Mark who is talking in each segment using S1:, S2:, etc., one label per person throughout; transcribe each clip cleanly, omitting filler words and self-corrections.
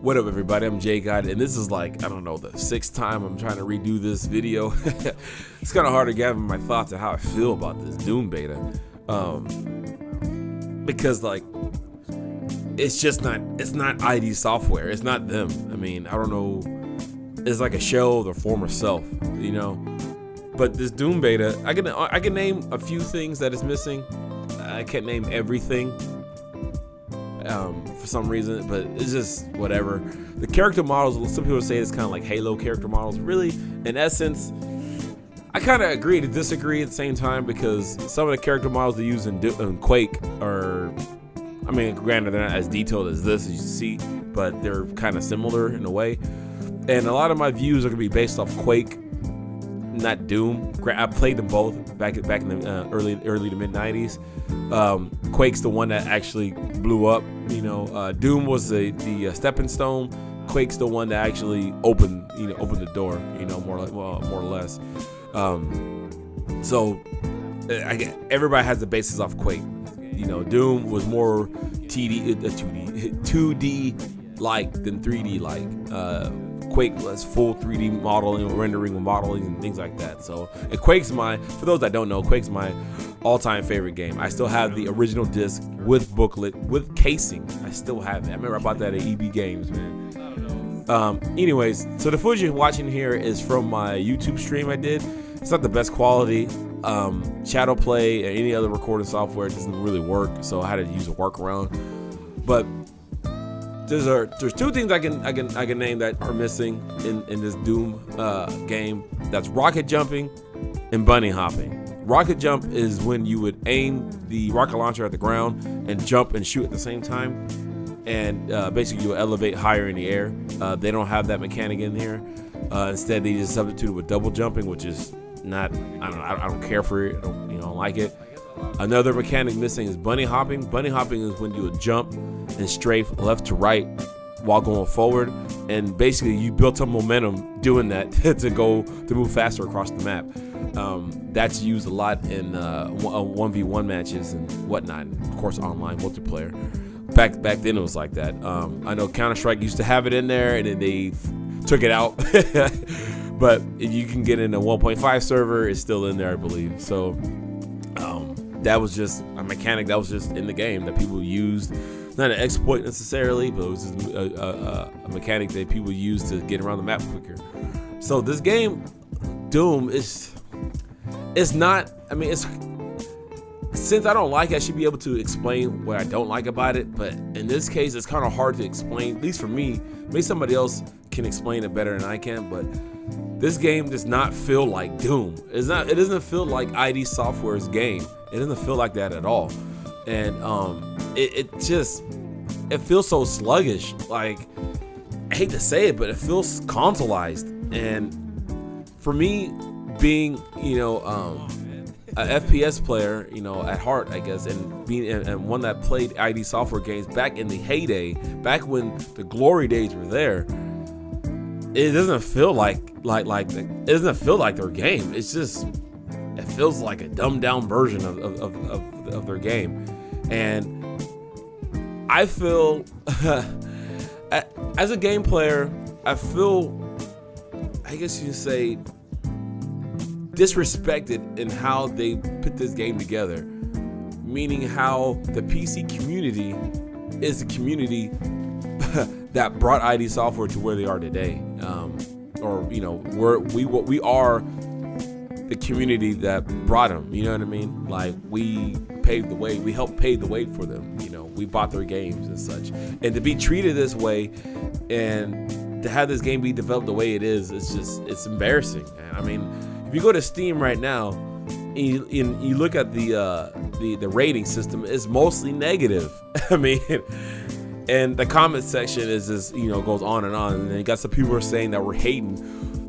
S1: What up, everybody? I'm Jay God, and this is like, I don't know, the sixth time I'm trying to redo this video. It's kind of hard to gather my thoughts on how I feel about this Doom beta. Because, like, it's not ID Software. It's not them. I mean, I don't know. It's like a shell of their former self, you know? But this Doom beta, I can name a few things that is missing. I can't name everything. For some reason, but it's just whatever. The character models, some people say it's kind of like Halo character models. Really, in essence, I kind of agree to disagree at the same time, because some of the character models they use in Quake are, I mean, granted they're not as detailed as this, as you see, but they're kind of similar in a way. And a lot of my views are gonna be based off Quake, not Doom. I played them both back in the early to mid 90s. Quake's the one that actually blew up. You know, Doom was the stepping stone. Quake's the one that actually opened the door. You know, more or less. So everybody has the basis off Quake. You know, Doom was more 2D like than 3D like. Quake was full 3D modeling, rendering with modeling and things like that. So, and Quake's for those that don't know, Quake's my all-time favorite game. I still have the original disc with booklet, with casing. I still have it. I remember I bought that at EB Games, man. Anyways, so the footage you're watching here is from my YouTube stream I did. It's not the best quality. Shadowplay or any other recording software doesn't really work, so I had to use a workaround. But there's two things I can name that are missing in this Doom game. That's rocket jumping and bunny hopping. Rocket jump is when you would aim the rocket launcher at the ground and jump and shoot at the same time, and basically you elevate higher in the air. They don't have that mechanic in here. Instead, they just substitute with double jumping, which is not. I don't care for it. I don't like it. Another mechanic missing is bunny hopping. Bunny hopping is when you would jump and strafe left to right while going forward, and basically you built some momentum doing that to move faster across the map. That's used a lot in 1v1 matches and whatnot, and of course online multiplayer. Back then it was like that. I know Counter-Strike used to have it in there, and then they took it out. But you can get in a 1.5 server, it's still in there, I believe. So that was just a mechanic that was just in the game that people used. Not an exploit necessarily, but it was just a mechanic that people used to get around the map quicker. So this game, Doom, it's not, I mean, since I don't like it, I should be able to explain what I don't like about it. But in this case, it's kind of hard to explain, at least for me. Maybe somebody else can explain it better than I can, but this game does not feel like Doom. It doesn't feel like ID Software's game. It doesn't feel like that at all. And it feels so sluggish. Like, I hate to say it, but it feels consoleized. And for me, being a FPS player, at heart, I guess, and being and one that played ID Software games back in the heyday, back when the glory days were there, it doesn't feel like it doesn't feel like their game. It feels like a dumbed down version of their game. And I feel as a game player, I feel, I guess you can say, disrespected in how they put this game together, meaning how the PC community is the community that brought ID Software to where they are today, we are the community that brought them. You know what I mean? Like, we paved the way, we helped pave the way for them. We bought their games and such, and to be treated this way and to have this game be developed the way it is, it's embarrassing. I mean, if you go to Steam right now and you look at the rating system, it's mostly negative. I mean, and the comment section is just, goes on, and then you got some people who are saying that we're hating.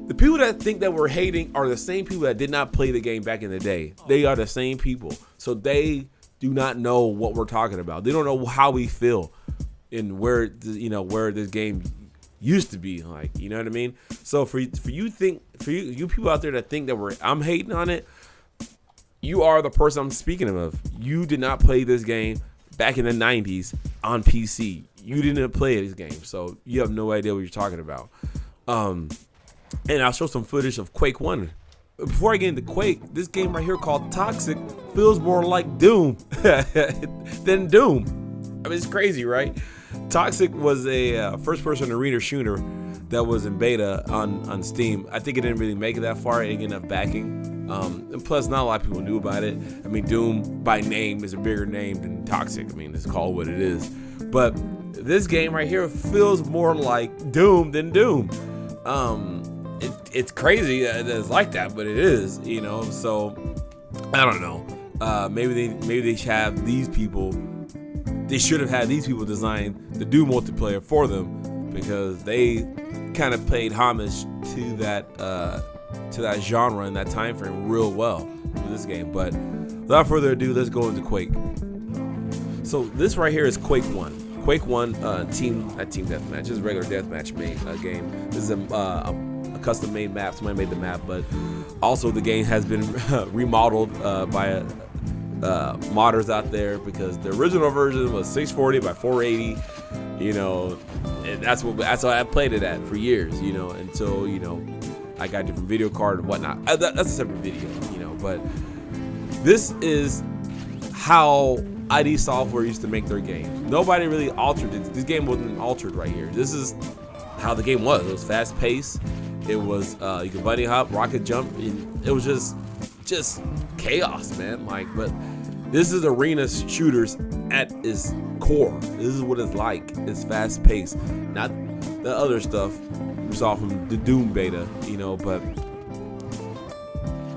S1: The people that think that we're hating are the same people that did not play the game back in the day. They are the same people, so they do not know what we're talking about. They don't know how we feel and where this game used to be like. You know what I mean? So for you people out there that think that I'm hating on it, you are the person I'm speaking of. You did not play this game back in the 90s on PC. you didn't play this game, so you have no idea what you're talking about. And I'll show some footage of Quake 1. Before I get into Quake, this game right here called Toxic feels more like Doom than Doom. I mean, it's crazy, right? Toxic was a first-person arena shooter that was in beta on Steam. I think it didn't really make it that far. It didn't get enough backing. And plus, not a lot of people knew about it. I mean, Doom by name is a bigger name than Toxic. I mean, it's called what it is. But this game right here feels more like Doom than Doom. It's crazy that it's like that, but it is, you know. So I don't know. Maybe they have these people. They should have had these people design the Doom multiplayer for them, because they kind of paid homage to that genre and that time frame real well with this game. But without further ado, let's go into Quake. So this right here is Quake 1. Quake 1 team deathmatch. This is a regular deathmatch game. This is a custom made map. Somebody made the map, but also the game has been remodeled by modders out there, because the original version was 640 by 480. You know, and that's what I played it at for years. You know, until I got a different video card and whatnot. That's a separate video. You know, but this is how ID Software used to make their games. Nobody really altered it. This game wasn't altered right here. This is how the game was. It was fast paced. It was you could bunny hop, rocket jump. It was just chaos, man. Like, but this is arena shooters at its core. This is what it's like. It's fast paced, not the other stuff we saw from the Doom beta, you know. But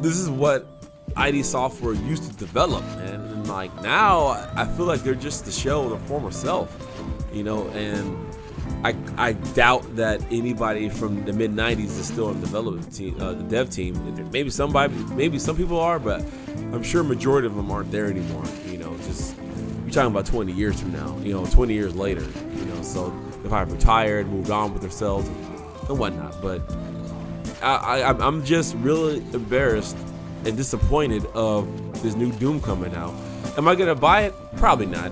S1: this is what ID Software used to develop, man. And like now, I feel like they're just the shell of their former self, you know. And I doubt that anybody from the mid '90s is still on the development team, the dev team. Maybe some people are, but I'm sure majority of them aren't there anymore. You know, just you're talking about 20 years from now. You know, 20 years later. You know, so they probably retired, moved on with themselves and whatnot. But I'm just really embarrassed and disappointed of this new Doom coming out. Am I gonna buy it? Probably not.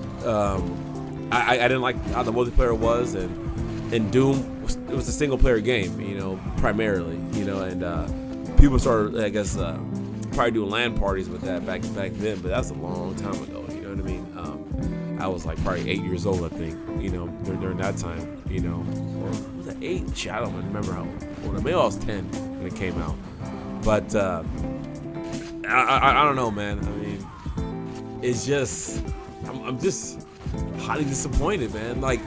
S1: I didn't like how the multiplayer was, and Doom was a single player game, you know, primarily, you know, and people started, I guess, probably doing LAN parties with that back then, but that's a long time ago, you know what I mean? I was like probably 8 years old, I think, you know, during that time, you know, or was it 8? Shit, I don't remember how old. Maybe I was 10 when it came out, but I don't know, man. I mean, it's just I'm just highly disappointed, man. Like,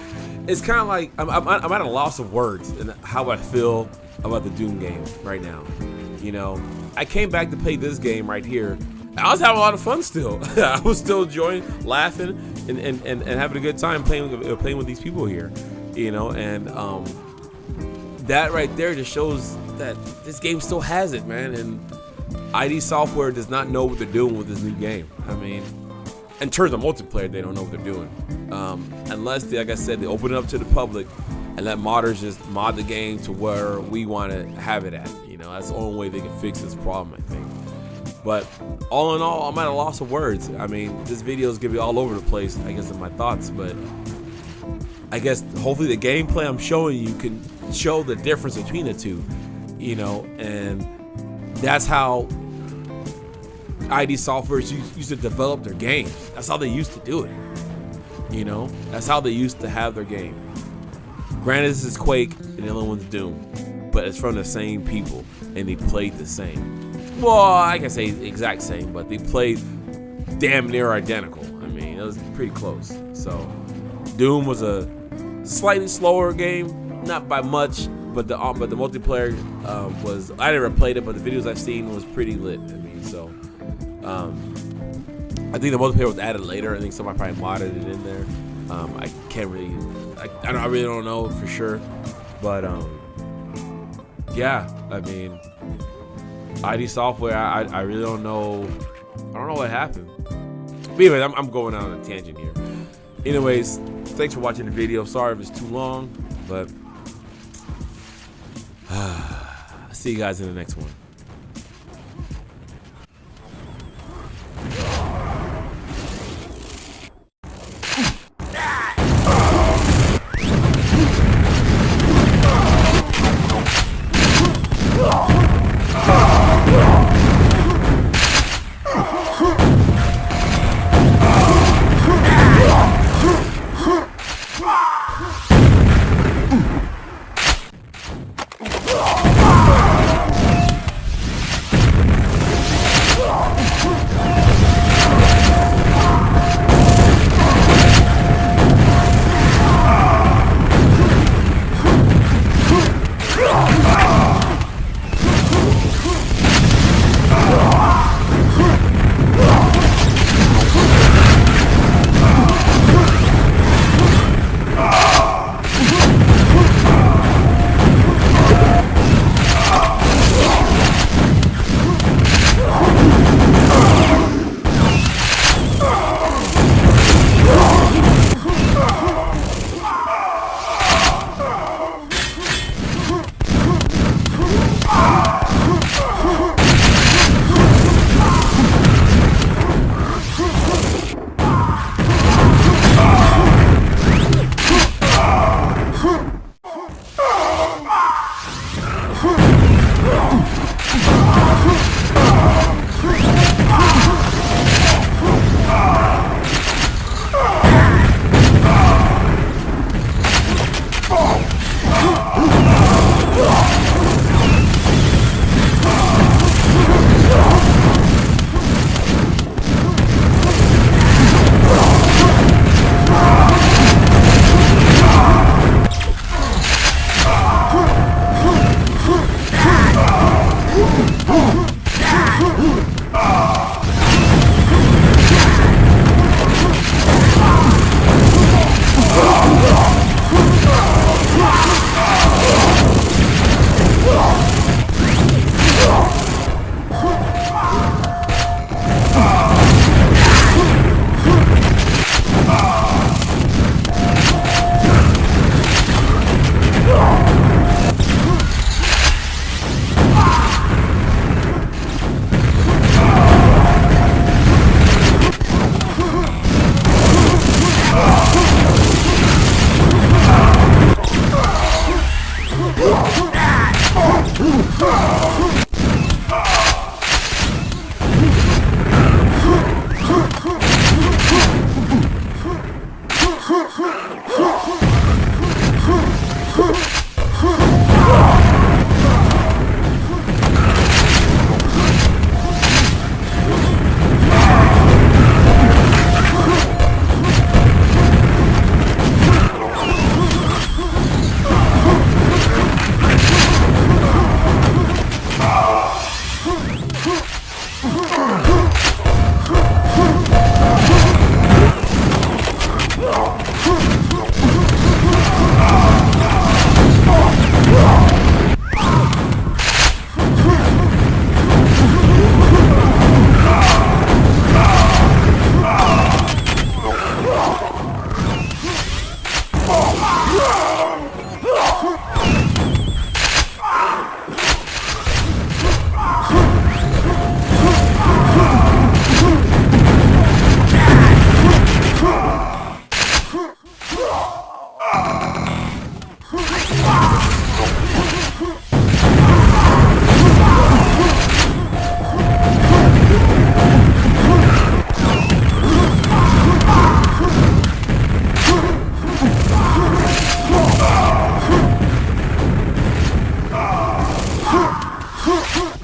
S1: it's kind of like I'm at a loss of words in how I feel about the Doom game right now. You know, I came back to play this game right here. I was having a lot of fun still. I was still enjoying, laughing, and having a good time playing with these people here. You know, and that right there just shows that this game still has it, man. And ID Software does not know what they're doing with this new game. I mean, in terms of multiplayer, they don't know what they're doing. Unless, like I said, they open it up to the public and let modders just mod the game to where we want to have it at. You know, that's the only way they can fix this problem, I think. But all in all, I'm at a loss of words. I mean, this video is gonna be all over the place, I guess, in my thoughts. But I guess hopefully the gameplay I'm showing you can show the difference between the two. You know, and that's how ID Software used to develop their games. That's how they used to do it. You know, that's how they used to have their game. Granted, this is Quake and the other one's Doom, but it's from the same people and they played the same. Well, I can say exact same, but they played damn near identical. I mean, it was pretty close. So, Doom was a slightly slower game, not by much, but the multiplayer was. I never played it, but the videos I've seen was pretty lit. I mean, so. I think the multiplayer was added later. I think somebody probably modded it in there. I can't really, I really don't know for sure, but yeah. I mean, ID Software. I really don't know. I don't know what happened. But anyways, I'm going out on a tangent here. Anyways, thanks for watching the video. Sorry if it's too long, but I'll see you guys in the next one. Peace.